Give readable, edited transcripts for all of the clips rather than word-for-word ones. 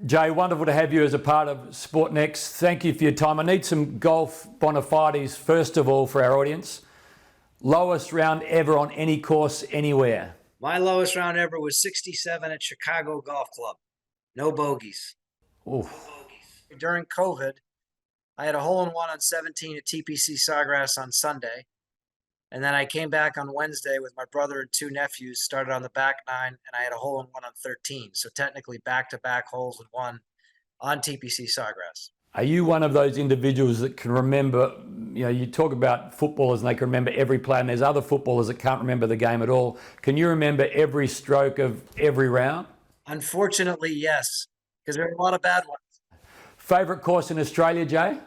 Jay, wonderful to have you as a part of SportNXT. Thank you for your time. I need some golf bona fides, first of all, for our audience. Lowest round ever on any course anywhere? My lowest round ever was 67 at Chicago Golf Club. No bogeys. Oof. During COVID, I had a hole-in-one on 17 at TPC Sawgrass on Sunday. And then I came back on Wednesday with my brother and two nephews, started on the back nine, and I had a hole-in-one on 13. So technically back-to-back holes in one on TPC Sawgrass. Are you one of those individuals that can remember, you talk about footballers and they can remember every play, and there's other footballers that can't remember the game at all. Can you remember every stroke of every round? Unfortunately, yes, because there are a lot of bad ones. Favourite course in Australia, Jay?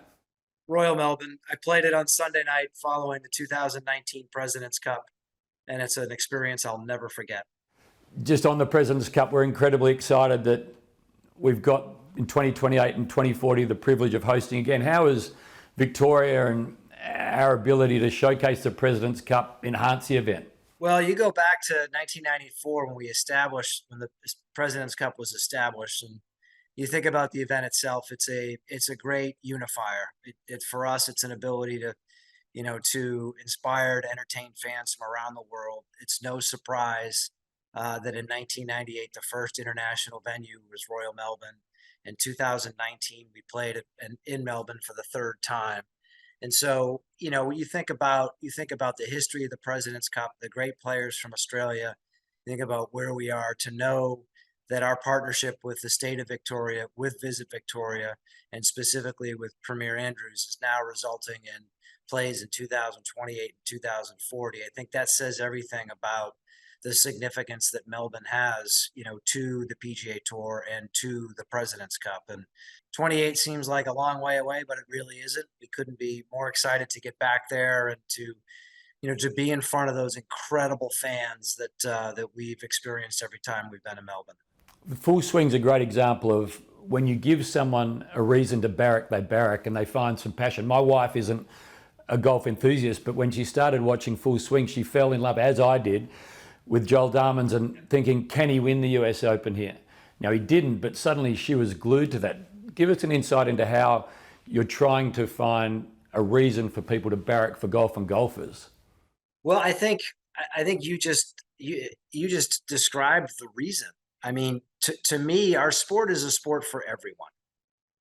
Royal Melbourne. I played it on Sunday night following the 2019 President's Cup, and it's an experience I'll never forget. Just on the President's Cup, we're incredibly excited that we've got in 2028 and 2040 the privilege of hosting again. How is Victoria and our ability to showcase the President's Cup enhance the event? Well, you go back to 1994 when the President's Cup was established, and you think about the event itself. It's a great unifier. For us, it's an ability to inspire, to entertain fans from around the world. It's no surprise that in 1998 the first international venue was Royal Melbourne. In 2019 we played in Melbourne for the third time. And so, you think about the history of the President's Cup, the great players from Australia. Think about where we are to know that our partnership with the state of Victoria, with Visit Victoria, and specifically with Premier Andrews is now resulting in plays in 2028 and 2040. I think that says everything about the significance that Melbourne has, to the PGA Tour and to the President's Cup. And 28 seems like a long way away, but it really isn't. We couldn't be more excited to get back there and to be in front of those incredible fans that we've experienced every time we've been in Melbourne. The full swing's a great example of when you give someone a reason to barrack, they barrack and they find some passion. My wife isn't a golf enthusiast, but when she started watching Full Swing, she fell in love, as I did, with Joel Darmans and thinking, can he win the US Open here? Now, he didn't, but suddenly she was glued to that. Give us an insight into how you're trying to find a reason for people to barrack for golf and golfers. Well, I think you just described the reason. I mean, to me, our sport is a sport for everyone.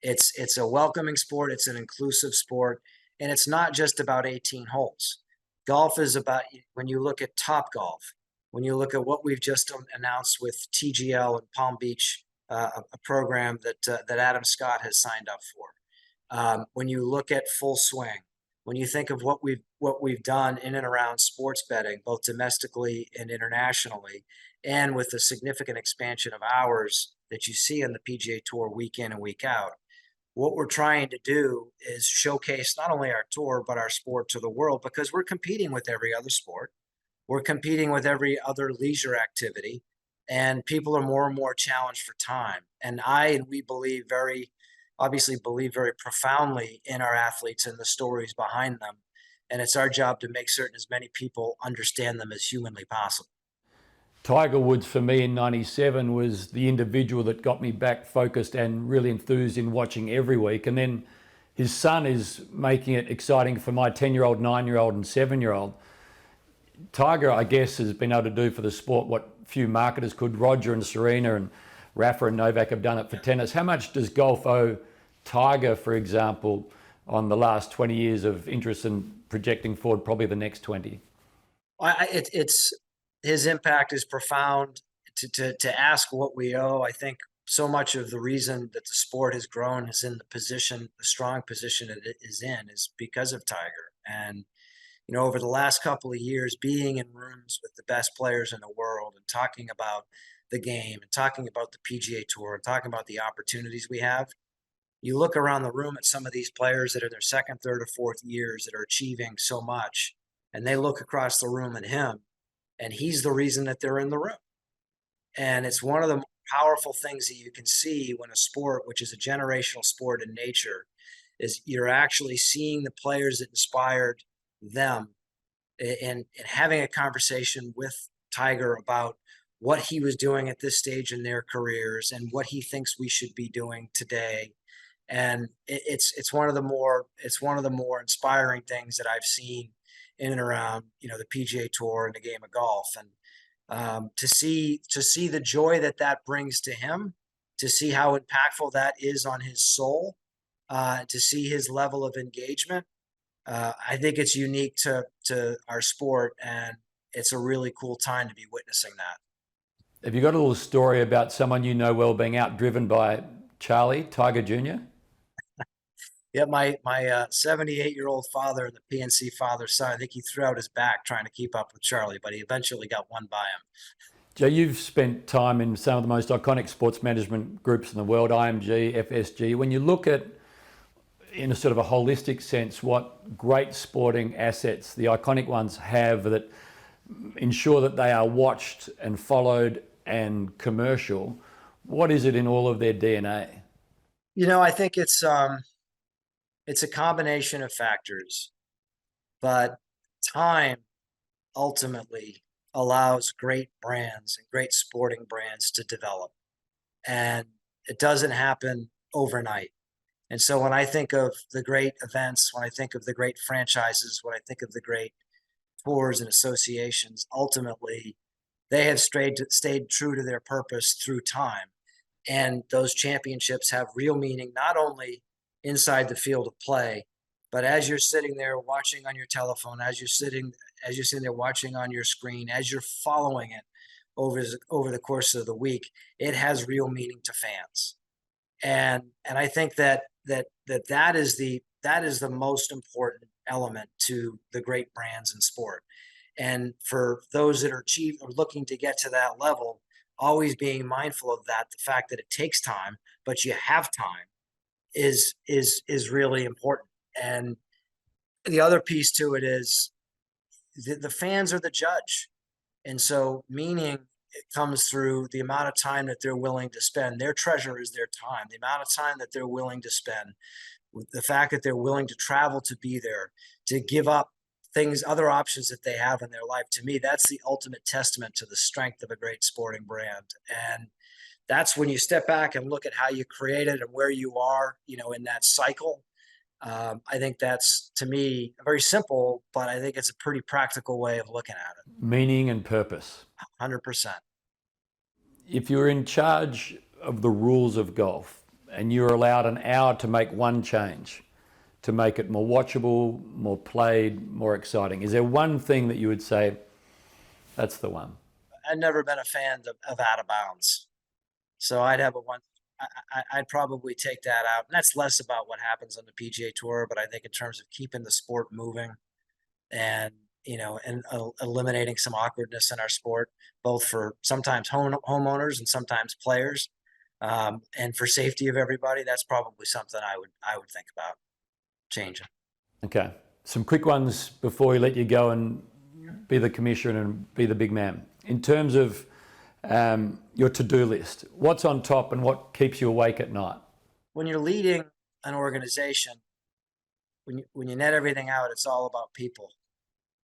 It's a welcoming sport. It's an inclusive sport. And it's not just about 18 holes. Golf is about, when you look at Topgolf, when you look at what we've just announced with TGL in Palm Beach, a program that Adam Scott has signed up for. When you look at Full Swing, when you think of what we've done in and around sports betting, both domestically and internationally, and with the significant expansion of hours that you see on the PGA Tour week in and week out, what we're trying to do is showcase not only our tour, but our sport to the world, because we're competing with every other sport. We're competing with every other leisure activity, and people are more and more challenged for time. And we believe very profoundly in our athletes and the stories behind them. And it's our job to make certain as many people understand them as humanly possible. Tiger Woods for me in 97 was the individual that got me back focused and really enthused in watching every week. And then his son is making it exciting for my 10-year-old, 9-year-old and 7-year-old. Tiger, I guess, has been able to do for the sport what few marketers could. Roger and Serena and Rafa and Novak have done it for tennis. How much does golf owe Tiger, for example, on the last 20 years of interest in projecting forward probably the next 20? His impact is profound. To ask what we owe, I think so much of the reason that the sport has grown is in the strong position it is in, is because of Tiger. And over the last couple of years, being in rooms with the best players in the world and talking about the game and talking about the PGA Tour and talking about the opportunities we have, you look around the room at some of these players that are their second, third, or fourth years that are achieving so much, and they look across the room at him, and he's the reason that they're in the room. And it's one of the powerful things that you can see when a sport, which is a generational sport in nature, is you're actually seeing the players that inspired them and having a conversation with Tiger about what he was doing at this stage in their careers and what he thinks we should be doing today. And it's one of the more inspiring things that I've seen in and around, the PGA Tour and the game of golf. And to see the joy that that brings to him, to see how impactful that is on his soul, to see his level of engagement. I think it's unique to our sport, and it's a really cool time to be witnessing that. Have you got a little story about someone you know well being outdriven by Charlie, Tiger Jr.? Yeah, my 78-year-old father, the PNC father son, I think he threw out his back trying to keep up with Charlie, but he eventually got one by him. Joe, you've spent time in some of the most iconic sports management groups in the world, IMG, FSG. When you look at, in a sort of a holistic sense, what great sporting assets the iconic ones have that ensure that they are watched and followed and commercial, what is it in all of their DNA? I think it's a combination of factors, but time ultimately allows great brands and great sporting brands to develop. And it doesn't happen overnight. And so when I think of the great events, when I think of the great franchises, when I think of the great tours and associations, ultimately they have stayed true to their purpose through time. And those championships have real meaning, not only inside the field of play, but as you're sitting there watching on your telephone, as you're sitting there watching on your screen, as you're following it over the course of the week, it has real meaning to fans. And I think that is the most important element to the great brands in sport. And for those that are looking to get to that level, always being mindful of that, the fact that it takes time, but you have time is really important. And the other piece to it is the fans are the judge. And so meaning it comes through the amount of time that they're willing to spend. Their treasure is their time, the amount of time that they're willing to spend, the fact that they're willing to travel to be there, to give up other options that they have in their life. To me, that's the ultimate testament to the strength of a great sporting brand. And that's when you step back and look at how you created and where you are, in that cycle. I think that's, to me, very simple, but I think it's a pretty practical way of looking at it. Meaning and purpose. 100%. If you're in charge of the rules of golf and you're allowed an hour to make one change, to make it more watchable, more played, more exciting, is there one thing that you would say, that's the one? I've never been a fan of out of bounds. So I'd have a one. I'd probably take that out. And that's less about what happens on the PGA Tour, but I think in terms of keeping the sport moving and, eliminating some awkwardness in our sport, both for sometimes homeowners and sometimes players, and for safety of everybody, that's probably something I would think about changing. Okay. Some quick ones before we let you go and be the commissioner and be the big man. In terms of your to-do list, what's on top and what keeps you awake at night? When you're leading an organization, when you net everything out, it's all about people.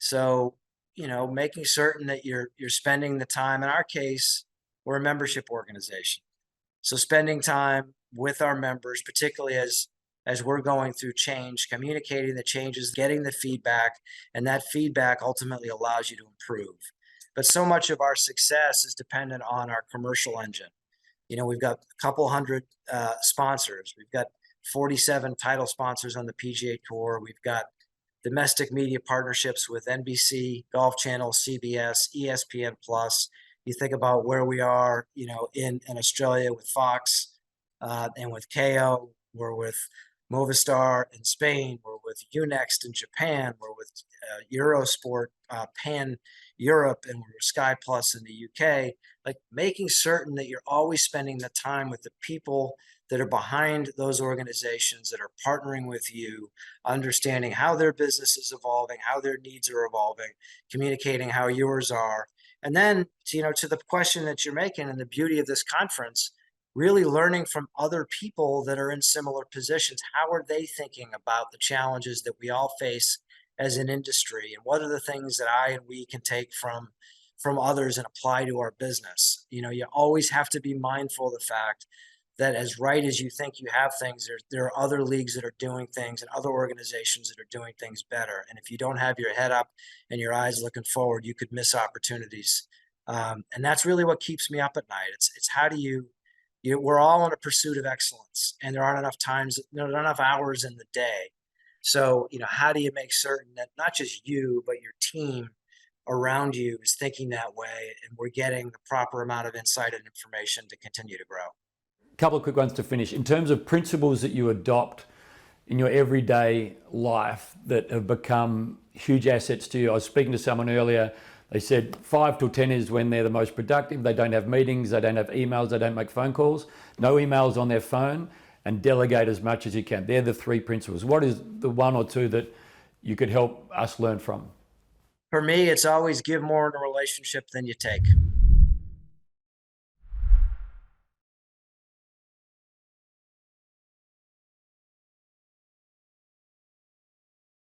So, making certain that you're spending the time. In our case, we're a membership organization. So spending time with our members, particularly as we're going through change, communicating the changes, getting the feedback, and that feedback ultimately allows you to improve. But so much of our success is dependent on our commercial engine. We've got a couple hundred sponsors. We've got 47 title sponsors on the PGA Tour. We've got domestic media partnerships with NBC, Golf Channel, CBS, ESPN Plus. You think about where we are, in Australia with Fox and with KO. We're with Movistar in Spain. We're with Unext in Japan. We're with Eurosport Pan Europe, and we're with Sky Plus in the UK. Like, making certain that you're always spending the time with the people that are behind those organizations that are partnering with you, understanding how their business is evolving, how their needs are evolving, communicating how yours are. And then, to the question that you're making and the beauty of this conference, really learning from other people that are in similar positions. How are they thinking about the challenges that we all face as an industry? And what are the things that I and we can take from from others and apply to our business. You know, you always have to be mindful of the fact that as right as you think you have things, there are other leagues that are doing things and other organizations that are doing things better. And if you don't have your head up and your eyes looking forward, you could miss opportunities. And that's really what keeps me up at night. It's how do we're all in a pursuit of excellence, and there aren't enough times, there aren't enough hours in the day. So, you know, how do you make certain that not just you, but your team around you is thinking that way, and we're getting the proper amount of insight and information to continue to grow? Couple of quick ones to finish. In terms of principles that you adopt in your everyday life that have become huge assets to you. I was speaking to someone earlier. They said 5 till 10 is when they're the most productive. They don't have meetings, they don't have emails, they don't make phone calls, no emails on their phone, and delegate as much as you can. They're the 3 principles. What is the 1 or 2 that you could help us learn from? For me, it's always give more in a relationship than you take.